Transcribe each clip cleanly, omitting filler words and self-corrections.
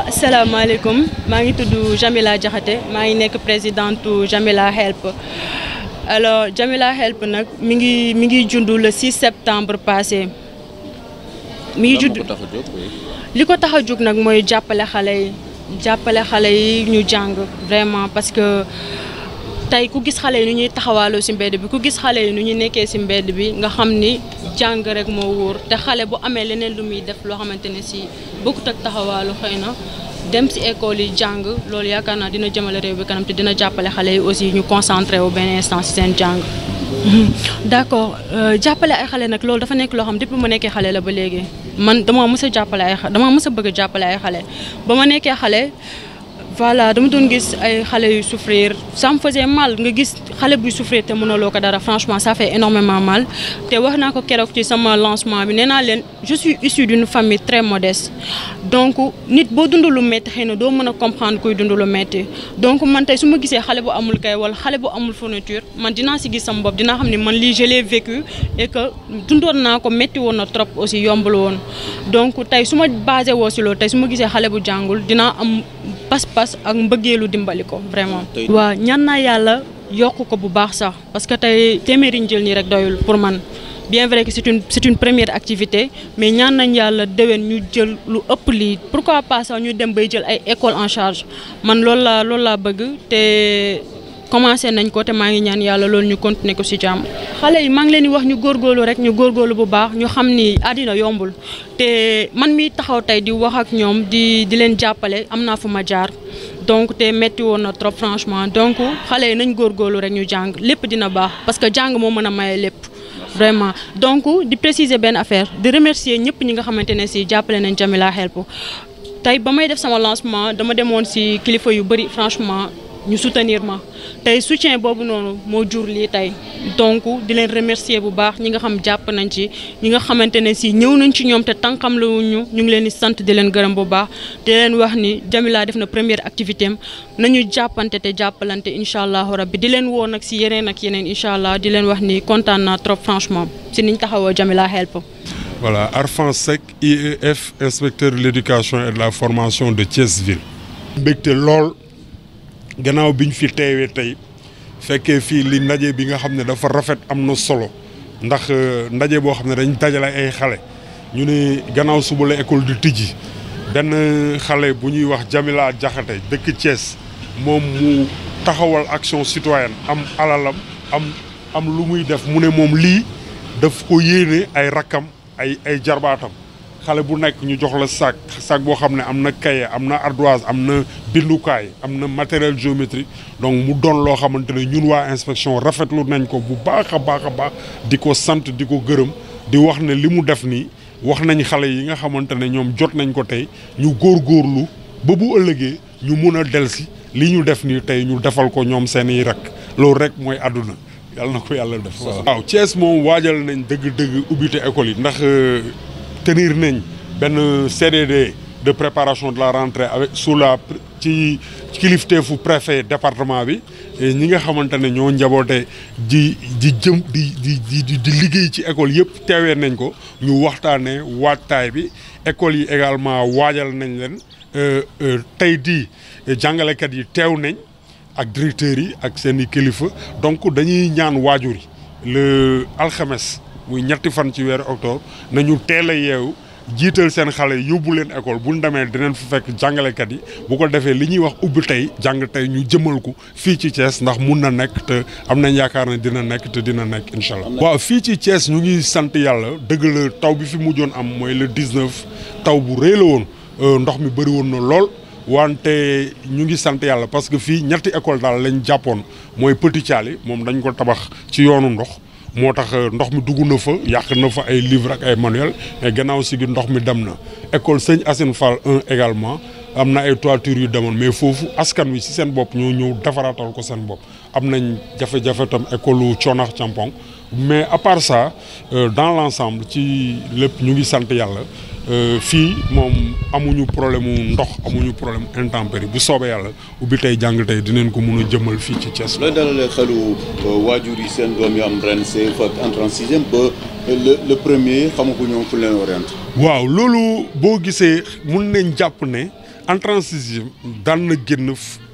asalaamaaleykum maa ngi tudd Jamila Diakhaté maa ngi nekk présidente Jamila Help alors Jamila Help nag mi ngi jund le 6 septembre passé mi ngi judd li ko tax a jóg nag mooy jàppale xale yi ñu jàng vraiment parce que tey ku gis xale yi nu ñuy taxawaaloo ci mbedd bi ku gis xale yi nu ñuy nekkee ci mbedd bi nga xam ni jàng rek moo wóor te xale bu amee leneen lu muy def loo xamante ne ci bokkut ak taxawaalu xëy na dem ci école yi jàng loolu yaakaar naa dina jëmale réew bi kanam te dina jàppale xale yi aussi ñu concentré wu benn instant ci seen jàng. d'accord jàppale ay xale nag loolu dafa nekk loo xam depuis ma nekkee xale la ba léegi man dama mës a bëgg a jàppale ay xale ba ma nekkee xale. voilà dama doon gis ay xale yu souffrir ça me faisait mal nga gis xale buy souffrir te mënaloo ko dara franchement ça fait énormément mal te wax naa ko keroog ci sama lancement bi nee naa leen je suis issue d'une famille très modeste donc nit boo dund lu métti xëy na doo mën a comprendre kuy dund lu métti donc man tey su ma gisee xale bu amul kay wala xale bu amul fourniture man dinaa si gis sama bopp dinaa xam ne man lii je l'ai vécu et que dundoon naa ko métti woon na trop aussi yombul woon donc tey su ma basé woo si loolu tey su ma gisee xale bu jàngul dinaa am pas-pas ak mbëggeelu dimbali ko vraiment. waaw ñaan naa yàlla yokk ko bu baax sax parce que tey téeméeri ñu jël nii rek doyul pour man bien vrai que c'est une première activité mais ñaan nañ yàlla déwén ñu jël lu ëpp lii pourquoi pas sax ñu dem bay jël ay école en charge man loolu laa bëgg te commencé nañ ko te maa ngi ñaan yàlla loolu ñu continuer ko ci jàmm. xale yi maa ngi leen di wax ñu góorgóorlu rek ñu góorgóorlu bu baax ñu xam ni àddina yombul te man mi taxaw tey di wax ak ñoom di leen jàppale am naa fu ma jaar donc te metti woon na trop franchement donc xale yi nañ góorgóorlu rek ñu jàng lépp dina baax parce que jàng moo mën a maye lépp vraiment donc di préciser benn affaire di remercier ñëpp ñi nga xamante ne ci jàppale nañ Jamila Help tey ba may def sama lancement dama demoon ci kilifa yu bari franchement ñu soutenir ma tey soutien boobu noonu moo jur lii tey donc di leen remercier bu baax ñi nga xam jàpp nañ ci ñi nga xamante ne si ñëw nañ ci ñoom te tànkam la ñu ngi leen di sant di leen gërëm bu baax di leen wax ni Jamila def na première activité am nañu jàppante te jàppalante incha allahu rabbi di leen woo nag si yeneen ak yeneen incha allah di leen wax ni kontaan naa trop franchement si niñ taxawoo Jamila Help. Voilà, Arfan Seck IEF inspecteur de l'éducation et de la formation de Thiès Ville. mbégte lool. gannaaw bi ñu fi teewee tey fekkee fii li ndaje bi nga xam ne dafa rafet am na solo ndax ndaje boo xam ne dañ dajale ay xale ñu ne gannaaw suba la école di tijji benn xale bu ñuy wax Jamila Diakhaté dëkk Thiès moom mu taxawal action citoyenne am alalam am lu muy def mu ne moom lii daf ko yéene ay rakkam ay jarbaatam xale bu nekk ñu jox la sac boo xam ne am na cahier am na ardoise am na bindukaay am na matériel géométrique donc mu doon loo xamante ne ñun waa inspection rafetlu nañ ko bu baax a baax di ko sant di ko gërëm di wax ne li mu def nii wax nañ xale yi nga xamante ne ñoom jot nañ ko tey ñu góorgóorlu ba bu ëllëgee ñu mun a delsi li ñu def nii tey ñu defal ko ñoom seen i rak loolu rek mooy àdduna yàlla na ko yàlla def. waaw Thiès moom waajal nañ dëgg-dëgg ubbite école yi ndax. tenir nañ benn CDD de préparation de la rentrée avec ci kilifteefu préfet département bi ñi nga xamante ne ñoo njaboote di liggéey ci école yëpp teewee nañ ko ñu waxtaanee waajtaay bi école yi également waajal nañ leen tey di jàngalekat yi teew nañ ak directeurs yi ak seen i kilifa donc dañuy ñaan waajur yi le alxames muy ñetti fan ci weeru octobre nañu teel a yeewu jiital seen xale yóbbu leen école bu ñu demee dinañ fa fekk jàngalekat yi bu ko defee li ñuy wax ubbi tey jàng tey ñu jëmal ko fii ci Thiès ndax mun na nekk te am nañ yaakaar ne dina nekk te dina nekk incha allah. waaw fii ci Thiès ñu ngi sant yàlla dëgg la taw bi fi mujjoon am mooy le 19 taw bu rëy la woon ndox mi bëri woon na lool. wante ñu ngi sant yàlla parce que fii ñetti école daal lañ jàppoon mooy Petit Thialy moom dañ ko tabax ci yoonu ndox. moo tax ndox mi dugg na fa yàq na fa ay livre ak ay manuel mais gannaaw si gi ndox mi dem na école Sëñ Assane Fall 1 également am na ay toitures yu demoon mais foofu askan wi si seen bopp ñoo ñëw defaraatal ko seen bopp am nañ jafe-jafe tam école Thionax Campong mais à part ça dans l'ensemble ci lépp ñu ngi sant yàlla fii moom amuñu problème mu ndox amuñu problème intempérie bu soobee yàlla ubbi tey jàng tey dinañ ko mun a jëmmal fii ci Thiès. looy dalalee xelu waajur yi seen doom yi am ren c'est fa entrée en sixième ba le premier xamaguñu fu leen orienté. waaw loolu boo gisee mun nañ jàpp ne entrée en sixième daan na génn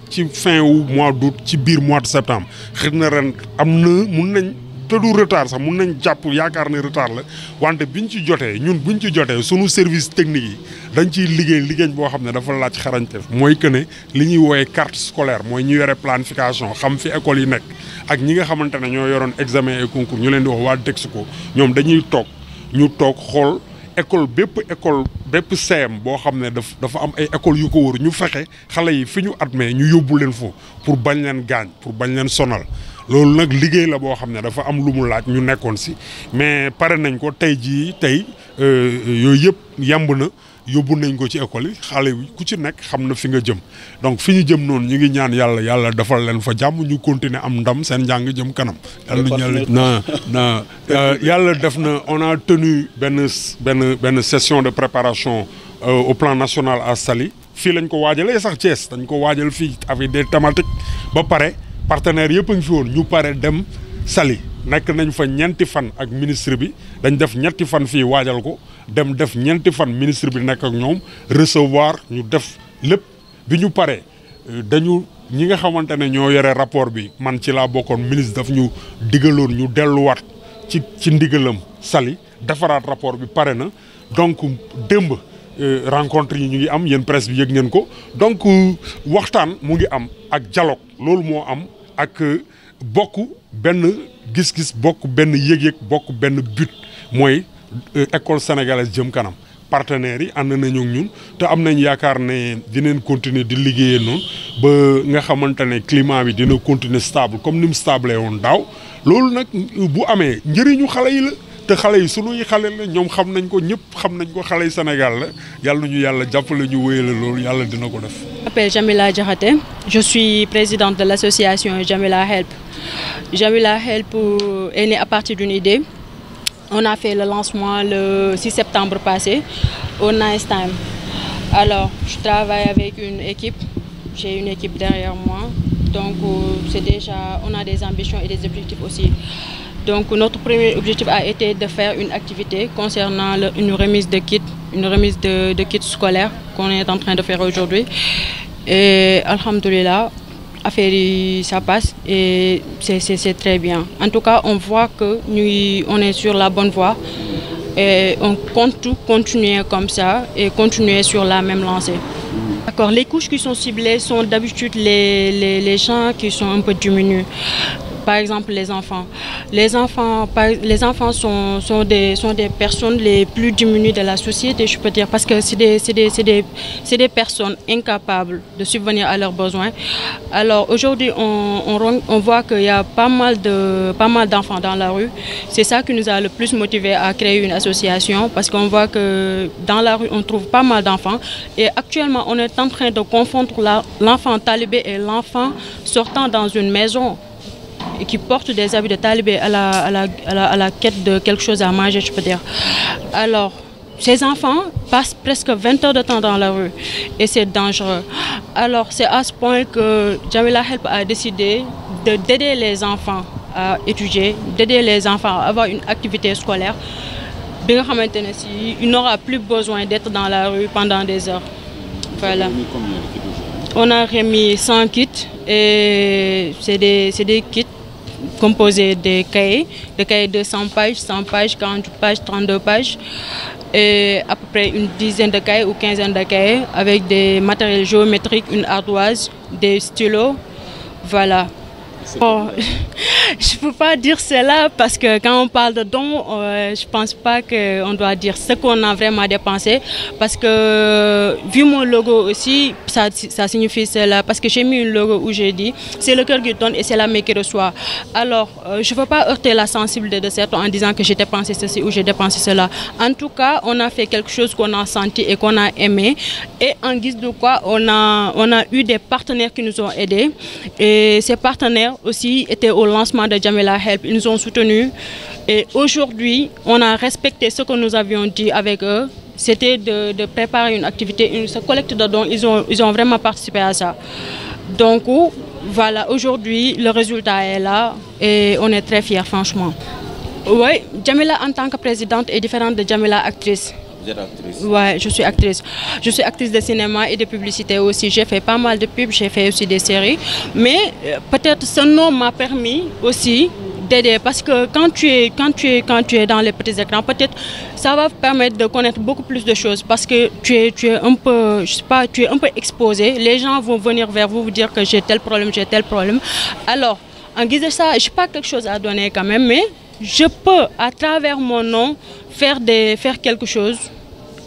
ci fin wu mois d'août ci biir mois de septembre xëy na ren am na mun nañ te du retard sax mun nañ jàpp yaakaar ne retard la wante biñ ci jotee ñun buñ ci jotee sunu service technique yi dañ ciy liggéey boo xam ne dafa laaj xarañteef mooy que ne li ñuy wooyee carte scolaire mooy ñu yore planification xam fi école yi nekk ak ñi nga xamante ne ñoo yoroon examen et concours ñu leen di wax waa Texaco ñoom dañuy toog xool école bépp CM boo xam ne dafa am ay école yu ko wër ñu fexe xale yi fi ñu admet ñu yóbbu leen foofu pour bañ leen gaañ pour bañ leen sonal loolu nag liggéey la boo xam ne dafa am lu mu laaj ñu nekkoon si mais pare nañ ko tey yooyu yëpp yemb na yóbbu nañ ko ci école yi xale yi ku ci nekk xam na fi nga jëm donc fi ñu jëm noonu ñu ngi ñaan yàlla defal leen fa jàmm ñu continuer am ndam seen njàng jëm kanam. yàlla def na on a tenu benn session de préparation au plan national à Saly fii lañ ko waajalee sax Thiès dañ ko waajal fii avec des thématiques ba pare partenaires yëpp a ngi fi woon ñu pare dem Saly nekk nañ fa ñeenti fan ak ministre bi dañ def ñetti fan fii waajal ko dem def ñeenti fan ministre bi nekk ak ñoom recevoir ñu def lépp bi ñu paree ñi nga xamante ne ñoo yore rapport bi man ci laa bokkoon ministre daf ñu digaloon ñu delluwaat ci ndigalam Saly defaraat rapport bi pare na donc démb rencontre yi ñu ngi am yéen presse bi yëg ngeen ko donc waxtaan mu ngi am ak dialogue loolu moo am ak bokk benn gis-gis bokk benn yëg-yëg bokk benn but mooy école sénégalaise jëm kanam partenaires yi ànd nañu ak ñun te am nañ yaakaar ne dinañ continuer di liggéeyee noonu ba nga xamante ne climat bi dina continuer stable comme ni mu stable woon daaw loolu nag bu amee njëriñu xale yi la te xale yi sunuy xale la ñoom xam nañ ko ñëpp xam nañ ko xale yi Sénégal la yàlla ñu yàlla jàppale ñu wéyale loolu yàlla dina ko def. Je m'appelle Jamila Diakhaté, je suis présidente de l'association Jamila Help. Jamila Help est née à partir d'une idée. On a fait le lancement le 6 septembre passé au Nice Time. Alors, je travaille avec une équipe, j'ai une équipe derrière moi. Donc, on a des ambitions et des objectifs aussi. Donc, notre premier objectif a été de faire une activité concernant une remise de kits scolaires qu'on est en train de faire aujourd'hui. Et alhamdoulilah, affaire ça passe et c'est très bien. En tout cas, on voit que on est sur la bonne voie et on compte continuer comme ça et continuer sur la même lancée. D'accord, les couches qui sont ciblées sont d'habitude les gens qui sont un peu diminués. Par exemple, les enfants. Les enfants sont des personnes les plus diminuées de la société, je peux dire, parce que c'est des personnes incapables de subvenir à leurs besoins. Alors aujourd'hui, on voit qu'il y a pas mal d'enfants dans la rue. C'est ça qui nous a le plus motivé à créer une association, parce qu'on voit que dans la rue, on trouve pas mal d'enfants. Et actuellement, on est en train de confondre l'enfant talibé et l'enfant sortant dans une maison et qui porte des habits de talibé à la quête de quelque chose à manger, je peux dire. Alors, ces enfants passent presque 20 heures de temps dans la rue et c'est dangereux. Alors, c'est à ce point que Jamila Help a décidé d'aider les enfants à étudier, d'aider les enfants à avoir une activité scolaire. Il n'aura plus besoin d'être dans la rue pendant des heures. Voilà. On a remis 100 kits et c'est des kits composés de cahiers de 100 pages, 40 pages, 32 pages et à peu près une dizaine de cahiers ou quinzaine de cahiers avec des matériels géométriques, une ardoise, des stylos, voilà. Bon, je ne peux pas dire cela parce que quand on parle de dons, je ne pense pas qu'on doit dire ce qu'on a vraiment dépensé. Parce que, vu mon logo aussi, ça signifie cela. Parce que j'ai mis un logo où j'ai dit, c'est le cœur qui donne et c'est la main qui reçoit. Alors, je ne veux pas heurter la sensibilité de certains en disant que j'ai dépensé ceci ou j'ai dépensé cela. En tout cas, on a fait quelque chose qu'on a senti et qu'on a aimé. Et en guise de quoi, on a eu des partenaires qui nous ont aidés. Et ces partenaires aussi étaient au lancement de Jamila Help. Ils nous ont soutenus et aujourd'hui, on a respecté ce que nous avions dit avec eux. C'était de préparer une activité, ce collecte de dons. Ils ont vraiment participé à ça. Donc voilà, aujourd'hui, le résultat est là et on est très fiers, franchement. Oui, Jamila en tant que présidente est différente de Jamila actrice. Vous êtes actrice? Ouais, je suis actrice. Je suis actrice de cinéma et de publicité aussi. J'ai fait pas mal de pubs, j'ai fait aussi des séries. Mais peut-être ce nom m'a permis aussi d'aider parce que quand tu es dans les petits écrans, peut-être ça va permettre de connaître beaucoup plus de choses parce que tu es un peu, je sais pas, tu es un peu exposé. Les gens vont venir vers vous dire que j'ai tel problème, j'ai tel problème. Alors, en guise de ça, je n'ai pas quelque chose à donner quand même, mais je peux, à travers mon nom, faire quelque chose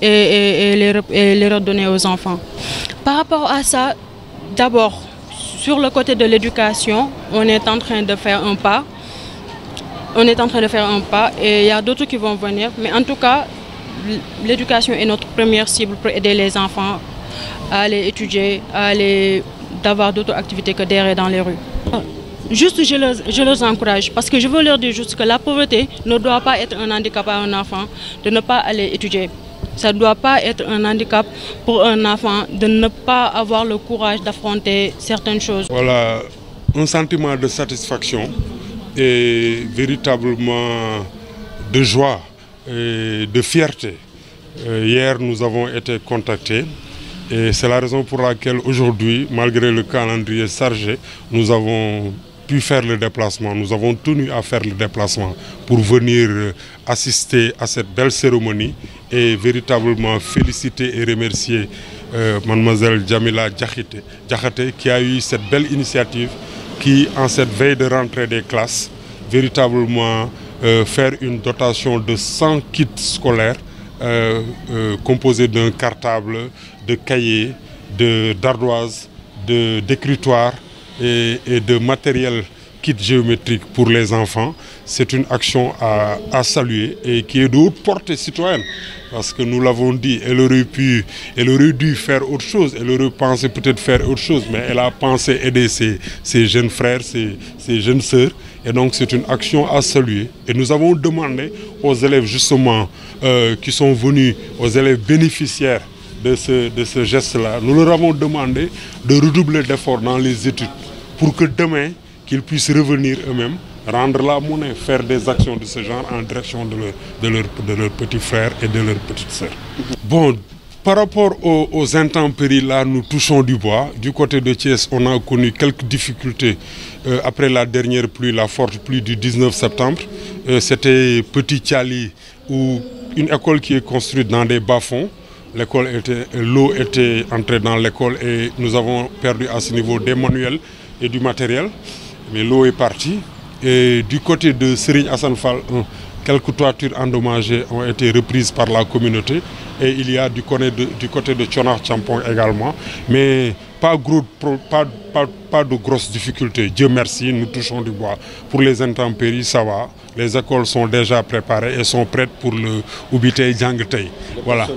et les redonner aux enfants. Par rapport à ça, d'abord, sur le côté de l'éducation, on est en train de faire un pas. On est en train de faire un pas et il y a d'autres qui vont venir. Mais en tout cas, l'éducation est notre première cible pour aider les enfants à aller étudier, d'avoir d'autres activités que d'errer dans les rues. Juste, je les encourage parce que je veux leur dire juste que la pauvreté ne doit pas être un handicap à un enfant de ne pas aller étudier. Ça ne doit pas être un handicap pour un enfant de ne pas avoir le courage d'affronter certaines choses. Voilà, un sentiment de satisfaction et véritablement de joie et de fierté. Hier, nous avons été contactés. Et c'est la raison pour laquelle aujourd'hui, malgré le calendrier chargé, nous avons pu faire le déplacement. Nous avons tenu à faire le déplacement pour venir assister à cette belle cérémonie et véritablement féliciter et remercier mademoiselle Jamila Diakhaté qui a eu cette belle initiative qui, en cette veille de rentrée des classes, véritablement faire une dotation de 100 kits scolaires composés d'un cartable, de cahiers, d'ardoises, d'écritoires et de matériel kit géométrique pour les enfants. C'est une action à saluer et qui est de haute portée citoyenne. Parce que nous l'avons dit, elle aurait dû faire autre chose, elle aurait pensé peut-être faire autre chose, mais elle a pensé aider ses jeunes frères, ses jeunes sœurs. Et donc c'est une action à saluer. Et nous avons demandé aux élèves justement qui sont venus, aux élèves bénéficiaires de ce geste-là, nous leur avons demandé de redoubler d'efforts dans les études pour que demain, qu'ils puissent revenir eux-mêmes, rendre la monnaie, faire des actions de ce genre en direction de leurs petits frères et de leurs petites sœurs. Bon, par rapport aux intempéries, là, nous touchons du bois. Du côté de Thiès, on a connu quelques difficultés après la dernière pluie, la forte pluie du 19 septembre. C'était Petit Thiali, où une école qui est construite dans des bas-fonds. L'eau était entrée dans l'école et nous avons perdu à ce niveau des manuels et du matériel. Mais l'eau est partie. Et du côté de Serigne Hassan Fall, quelques toitures endommagées ont été reprises par la communauté. Et il y a du côté de Tchonar Champong également. Mais pas de grosses difficultés. Dieu merci, nous touchons du bois. Pour les intempéries, ça va. Les écoles sont déjà préparées et sont prêtes pour le Oubité Djangtei. Voilà.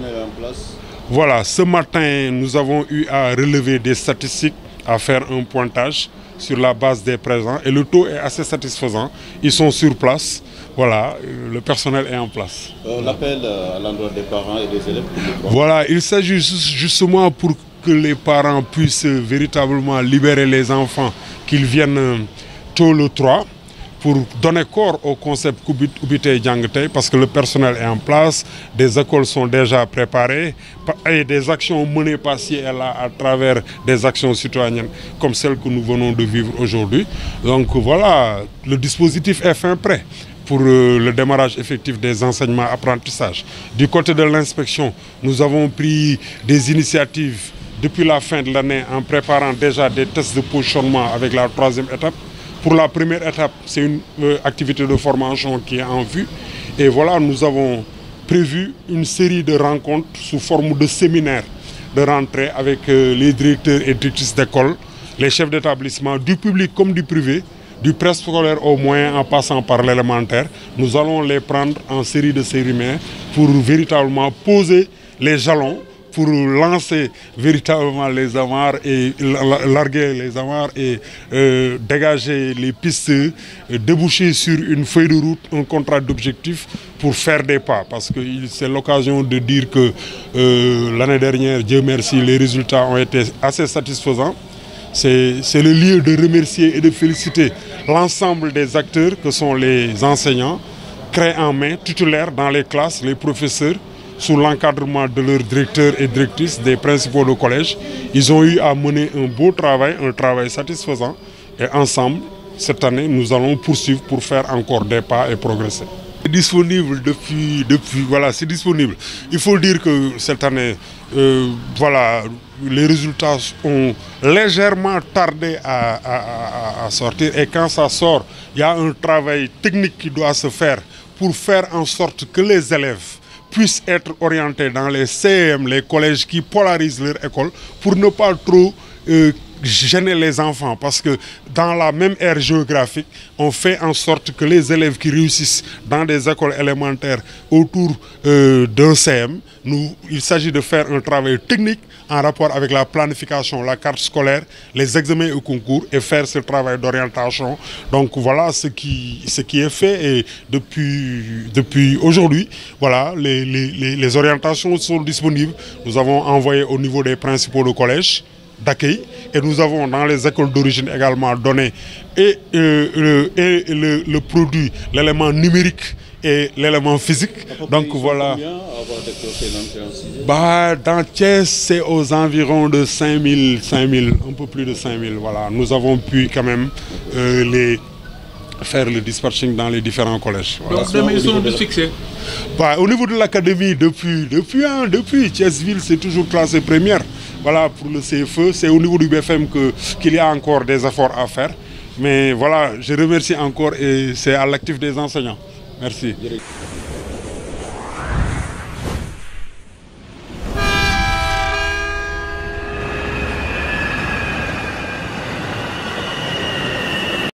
Voilà, ce matin, nous avons eu à relever des statistiques, à faire un pointage sur la base des présents. Et le taux est assez satisfaisant. Ils sont sur place. Voilà, le personnel est en place. L'appel à l'endroit des parents et des élèves. Voilà, il s'agit justement pour que les parents puissent véritablement libérer les enfants, qu'ils viennent tôt le 3 pour donner corps au concept Oubité Djangtei parce que le personnel est en place, des écoles sont déjà préparées et des actions menées par-ci et là à travers des actions citoyennes comme celles que nous venons de vivre aujourd'hui. Donc voilà, le dispositif est fin prêt pour le démarrage effectif des enseignements-apprentissages. Du côté de l'inspection, nous avons pris des initiatives depuis la fin de l'année en préparant déjà des tests de positionnement avec la 3e étape. Pour la première étape, c'est une activité de formation qui est en vue. Et voilà, nous avons prévu une série de rencontres sous forme de séminaires de rentrée avec les directeurs et directrices d'école, les chefs d'établissement, du public comme du privé, du préscolaire au moyen en passant par l'élémentaire. Nous allons les prendre en série de séminaires pour véritablement poser les jalons, pour lancer véritablement les amarres et larguer les amarres et dégager les pistes, déboucher sur une feuille de route, un contrat d'objectif pour faire des pas. Parce que c'est l'occasion de dire que l'année dernière, Dieu merci, les résultats ont été assez satisfaisants. C'est le lieu de remercier et de féliciter l'ensemble des acteurs que sont les enseignants, clés en main, titulaires dans les classes, les professeurs, sous l'encadrement de leurs directeurs et directrices, des principaux de collège. Ils ont eu à mener un beau travail, un travail satisfaisant. Et ensemble, cette année, nous allons poursuivre pour faire encore des pas et progresser. C'est disponible depuis voilà, c'est disponible. Il faut dire que cette année, voilà, les résultats ont légèrement tardé à sortir. Et quand ça sort, il y a un travail technique qui doit se faire pour faire en sorte que les élèves puissent être orientés dans les CEM, les collèges qui polarisent leur école, pour ne pas trop gêner les enfants, parce que dans la même aire géographique, on fait en sorte que les élèves qui réussissent dans des écoles élémentaires autour d'un CM, il s'agit de faire un travail technique en rapport avec la planification, la carte scolaire, les examens et concours, et faire ce travail d'orientation. Donc voilà ce qui est fait, et depuis aujourd'hui, voilà, les orientations sont disponibles. Nous avons envoyé au niveau des principaux de collège d'accueil, et nous avons dans les écoles d'origine également donné le produit, l'élément numérique et l'élément physique. Donc voilà. Dans Thiès, c'est aux environs de 5000, un peu plus de 5000. Voilà. Nous avons pu quand même faire le dispatching dans les différents collèges. Voilà. Donc demain, ils sont plus fixés. Au niveau de l'académie, depuis Thiès-Ville, c'est toujours classé première. Voilà, pour le CFE, c'est au niveau du BFM qu'il y a encore des efforts à faire. Mais voilà, je remercie encore, et c'est à l'actif des enseignants. Merci.